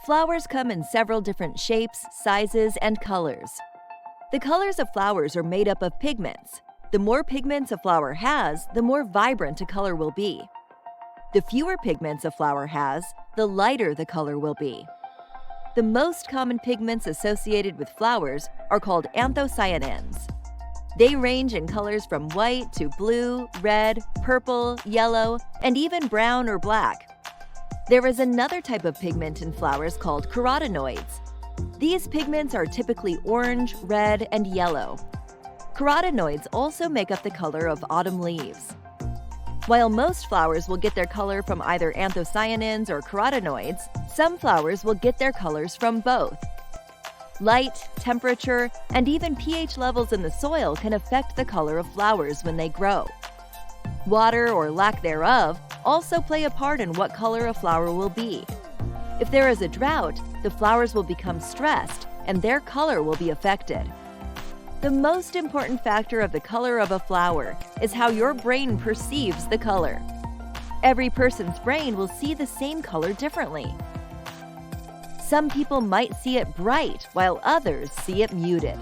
Flowers come in several different shapes, sizes, and colors. The colors of flowers are made up of pigments. The more pigments a flower has, the more vibrant a color will be. The fewer pigments a flower has, the lighter the color will be. The most common pigments associated with flowers are called anthocyanins. They range in colors from white to blue, red, purple, yellow, and even brown or black. There is another type of pigment in flowers called carotenoids. These pigments are typically orange, red, and yellow. Carotenoids also make up the color of autumn leaves. While most flowers will get their color from either anthocyanins or carotenoids, some flowers will get their colors from both. Light, temperature, and even pH levels in the soil can affect the color of flowers when they grow. Water or lack thereof also play a part in what color a flower will be. If there is a drought, the flowers will become stressed and their color will be affected. The most important factor of the color of a flower is how your brain perceives the color. Every person's brain will see the same color differently. Some people might see it bright while others see it muted.